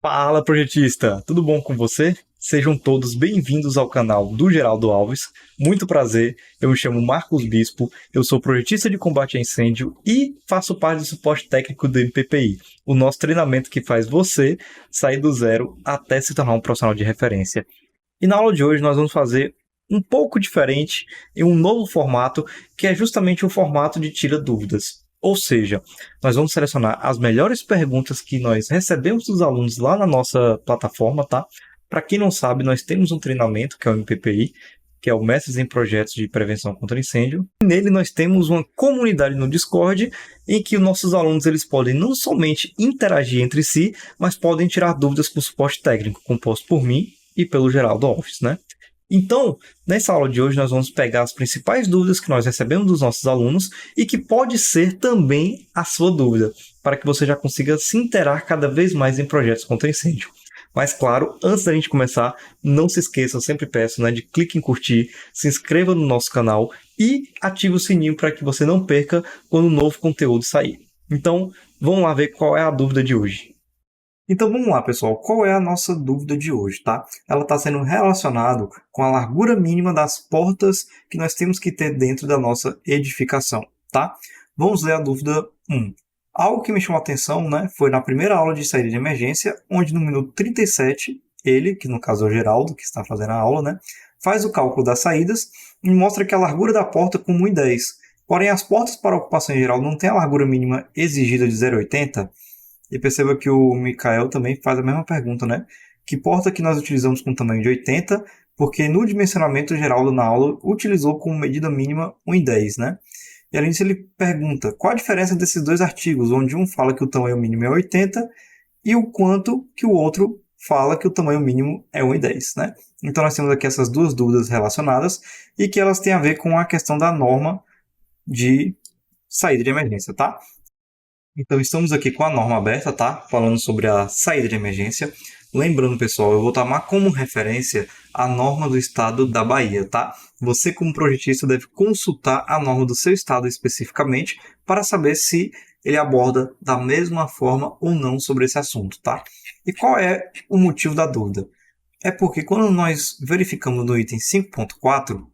Fala, projetista! Tudo bom com você? Sejam todos bem-vindos ao canal do Geraldo Alves. Muito prazer, eu me chamo Marcos Bispo, eu sou projetista de combate a incêndio e faço parte do suporte técnico do MPPI, o nosso treinamento que faz você sair do zero até se tornar um profissional de referência. E na aula de hoje nós vamos fazer um pouco diferente em um novo formato, que é justamente o formato de tira dúvidas. Ou seja, nós vamos selecionar as melhores perguntas que nós recebemos dos alunos lá na nossa plataforma, tá? Para quem não sabe, nós temos um treinamento que é o MPPI, que é o Mestres em Projetos de Prevenção contra Incêndio. E nele nós temos uma comunidade no Discord em que os nossos alunos eles podem não somente interagir entre si, mas podem tirar dúvidas com o suporte técnico composto por mim e pelo Geraldo Alves, né? Então, nessa aula de hoje, nós vamos pegar as principais dúvidas que nós recebemos dos nossos alunos e que pode ser também a sua dúvida, para que você já consiga se interar cada vez mais em projetos contra incêndio. Mas, claro, antes da gente começar, não se esqueça, eu sempre peço, né, de clique em curtir, se inscreva no nosso canal e ative o sininho para que você não perca quando um novo conteúdo sair. Então, vamos lá ver qual é a dúvida de hoje. Então vamos lá, pessoal. Qual é a nossa dúvida de hoje, tá? Ela está sendo relacionada com a largura mínima das portas que nós temos que ter dentro da nossa edificação, tá? Vamos ler a dúvida 1. Algo que me chamou a atenção, né, foi na primeira aula de saída de emergência, onde no minuto 37, ele, que no caso é o Geraldo, que está fazendo a aula, né, faz o cálculo das saídas e mostra que a largura da porta é com 1,10. Porém, as portas para ocupação em geral não têm a largura mínima exigida de 0,80. E perceba que o Mikael também faz a mesma pergunta, né? Que porta que nós utilizamos com tamanho de 80, porque no dimensionamento geral na aula utilizou como medida mínima 1,10, né? E além disso ele pergunta qual a diferença desses dois artigos, onde um fala que o tamanho mínimo é 80 e o quanto que o outro fala que o tamanho mínimo é 1,10, né? Então nós temos aqui essas duas dúvidas relacionadas e que elas têm a ver com a questão da norma de saída de emergência, tá? Então, estamos aqui com a norma aberta, tá? Falando sobre a saída de emergência. Lembrando, pessoal, eu vou tomar como referência a norma do estado da Bahia, tá? Você, como projetista, deve consultar a norma do seu estado especificamente para saber se ele aborda da mesma forma ou não sobre esse assunto, tá? E qual é o motivo da dúvida? É porque quando nós verificamos no item 5.4,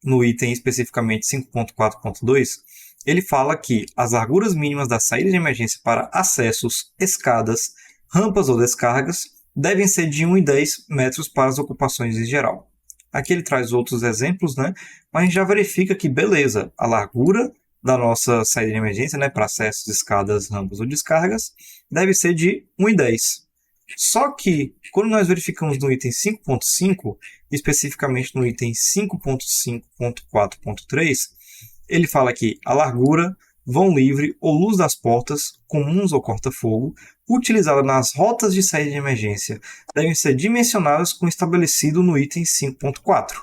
no item especificamente 5.4.2, ele fala que as larguras mínimas da saída de emergência para acessos, escadas, rampas ou descargas devem ser de 1,10 metros para as ocupações em geral. Aqui ele traz outros exemplos, né? Mas a gente já verifica que, beleza, a largura da nossa saída de emergência, né, para acessos, escadas, rampas ou descargas, deve ser de 1,10. Só que, quando nós verificamos no item 5.5, especificamente no item 5.5.4.3, ele fala que a largura, vão livre ou luz das portas, comuns ou corta-fogo, utilizada nas rotas de saída de emergência, devem ser dimensionadas com o estabelecido no item 5.4.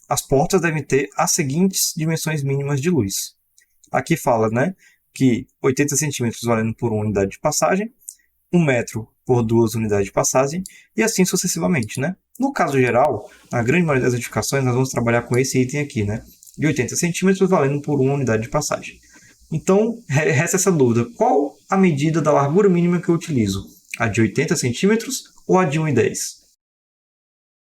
As portas devem ter as seguintes dimensões mínimas de luz. Aqui fala, né, que 80 centímetros valendo por uma unidade de passagem, 1 metro por 2 unidades de passagem, e assim sucessivamente, né? No caso geral, na grande maioria das edificações, nós vamos trabalhar com esse item aqui, né? De 80 centímetros valendo por uma unidade de passagem. Então, resta essa dúvida. Qual a medida da largura mínima que eu utilizo? A de 80 centímetros ou a de 1,10?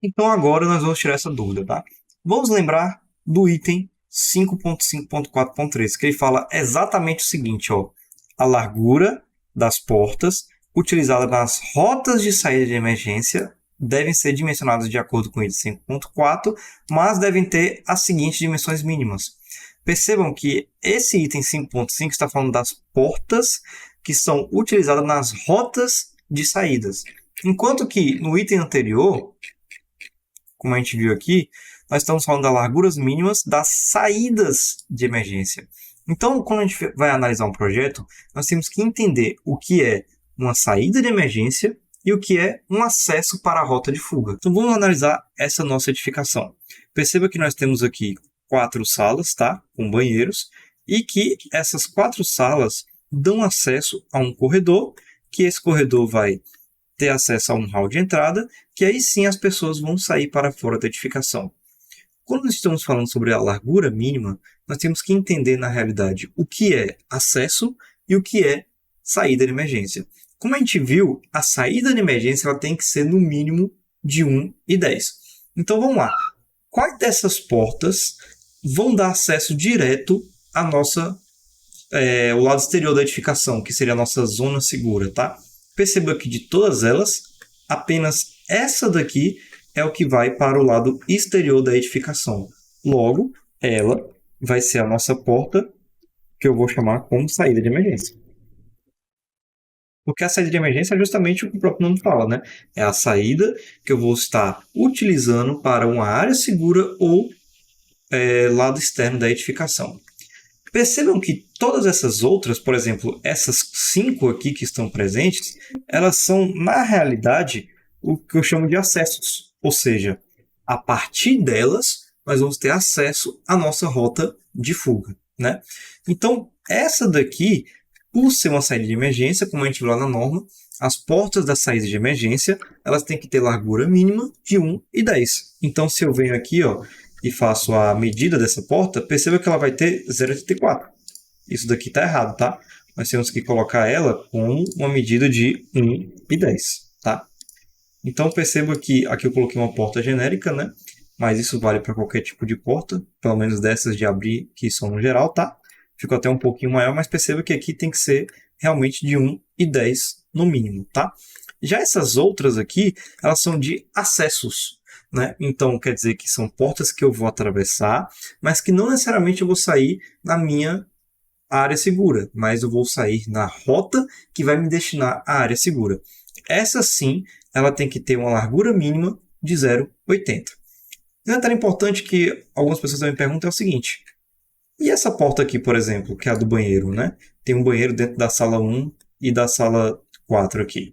Então, agora nós vamos tirar essa dúvida, tá? Vamos lembrar do item 5.5.4.3, que ele fala exatamente o seguinte, ó. A largura das portas utilizadas nas rotas de saída de emergência devem ser dimensionadas de acordo com o item 5.4, mas devem ter as seguintes dimensões mínimas. Percebam que esse item 5.5 está falando das portas que são utilizadas nas rotas de saídas. Enquanto que no item anterior, como a gente viu aqui, nós estamos falando das larguras mínimas das saídas de emergência. Então, quando a gente vai analisar um projeto, nós temos que entender o que é uma saída de emergência e o que é um acesso para a rota de fuga. Então, vamos analisar essa nossa edificação. Perceba que nós temos aqui 4 salas, tá? Com banheiros, e que essas 4 salas dão acesso a um corredor, que esse corredor vai ter acesso a um hall de entrada, que aí sim as pessoas vão sair para fora da edificação. Quando nós estamos falando sobre a largura mínima, nós temos que entender na realidade o que é acesso e o que é saída de emergência. Como a gente viu, a saída de emergência ela tem que ser no mínimo de 1 e 10. Então vamos lá. Quais dessas portas vão dar acesso direto à nossa, o lado exterior da edificação, que seria a nossa zona segura, tá? Perceba que de todas elas, apenas essa daqui é o que vai para o lado exterior da edificação. Logo, ela vai ser a nossa porta, que eu vou chamar como saída de emergência. Porque a saída de emergência é justamente o que o próprio nome fala, né? É a saída que eu vou estar utilizando para uma área segura ou lado externo da edificação. Percebam que todas essas outras, por exemplo, essas 5 aqui que estão presentes, elas são, na realidade, o que eu chamo de acessos. Ou seja, a partir delas, nós vamos ter acesso à nossa rota de fuga, né? Então, essa daqui, por ser uma saída de emergência, como a gente viu lá na norma, as portas da saída de emergência, elas têm que ter largura mínima de 1 e 10. Então, se eu venho aqui, e faço a medida dessa porta, perceba que ela vai ter 0,84. Isso daqui está errado, tá? Nós temos que colocar ela com uma medida de 1 e 10, tá? Então, perceba que aqui eu coloquei uma porta genérica, né? Mas isso vale para qualquer tipo de porta, pelo menos dessas de abrir, que são no geral, tá? Ficou até um pouquinho maior, mas perceba que aqui tem que ser realmente de 1 e 10 no mínimo, tá? Já essas outras aqui, elas são de acessos, né? Então, quer dizer que são portas que eu vou atravessar, mas que não necessariamente eu vou sair na minha área segura, mas eu vou sair na rota que vai me destinar à área segura. Essa sim, ela tem que ter uma largura mínima de 0,80. Um detalhe importante que algumas pessoas também perguntam é o seguinte: e essa porta aqui, por exemplo, que é a do banheiro, né? Tem um banheiro dentro da sala 1 e da sala 4 aqui.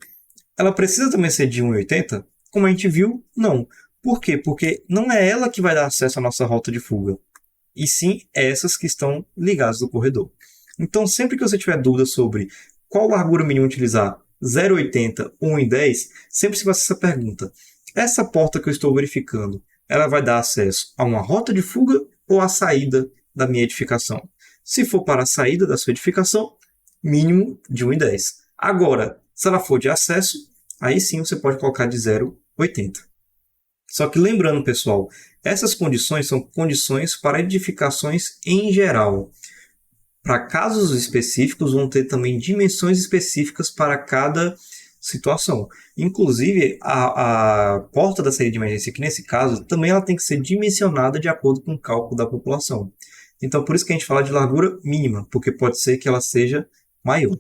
Ela precisa também ser de 1,80? Como a gente viu, não. Por quê? Porque não é ela que vai dar acesso à nossa rota de fuga, e sim essas que estão ligadas no corredor. Então, sempre que você tiver dúvida sobre qual largura mínima utilizar, 0,80 ou 1,10, sempre se faça essa pergunta: essa porta que eu estou verificando, ela vai dar acesso a uma rota de fuga ou à saída da minha edificação? Se for para a saída da sua edificação, mínimo de 1,10. Agora, se ela for de acesso, aí sim você pode colocar de 0,80. Só que lembrando, pessoal, essas condições são condições para edificações em geral. Para casos específicos, vão ter também dimensões específicas para cada situação. Inclusive, a porta da saída de emergência, que nesse caso, também ela tem que ser dimensionada de acordo com o cálculo da população. Então, por isso que a gente fala de largura mínima, porque pode ser que ela seja maior.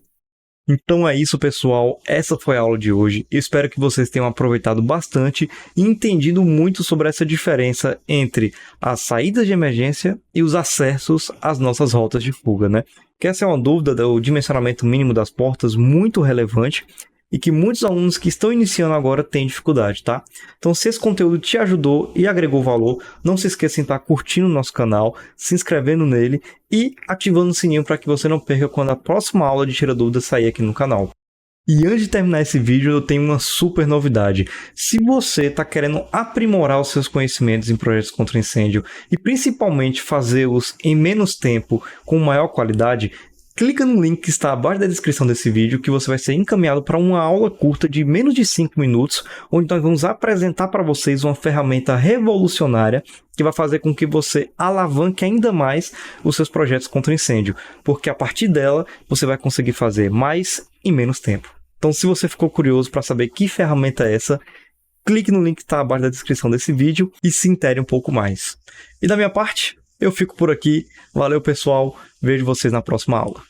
Então é isso, pessoal. Essa foi a aula de hoje. Eu espero que vocês tenham aproveitado bastante e entendido muito sobre essa diferença entre as saídas de emergência e os acessos às nossas rotas de fuga, né? Que essa é uma dúvida do dimensionamento mínimo das portas muito relevante e que muitos alunos que estão iniciando agora têm dificuldade, tá? Então, se esse conteúdo te ajudou e agregou valor, não se esqueça de estar curtindo o nosso canal, se inscrevendo nele e ativando o sininho para que você não perca quando a próxima aula de Tira Dúvidas sair aqui no canal. E antes de terminar esse vídeo, eu tenho uma super novidade. Se você está querendo aprimorar os seus conhecimentos em projetos contra incêndio e principalmente fazê-los em menos tempo, com maior qualidade, clica no link que está abaixo da descrição desse vídeo que você vai ser encaminhado para uma aula curta de menos de 5 minutos, onde nós vamos apresentar para vocês uma ferramenta revolucionária que vai fazer com que você alavanque ainda mais os seus projetos contra incêndio, porque a partir dela você vai conseguir fazer mais em menos tempo. Então, se você ficou curioso para saber que ferramenta é essa, clique no link que está abaixo da descrição desse vídeo e se intere um pouco mais. E da minha parte, eu fico por aqui. Valeu, pessoal. Vejo vocês na próxima aula.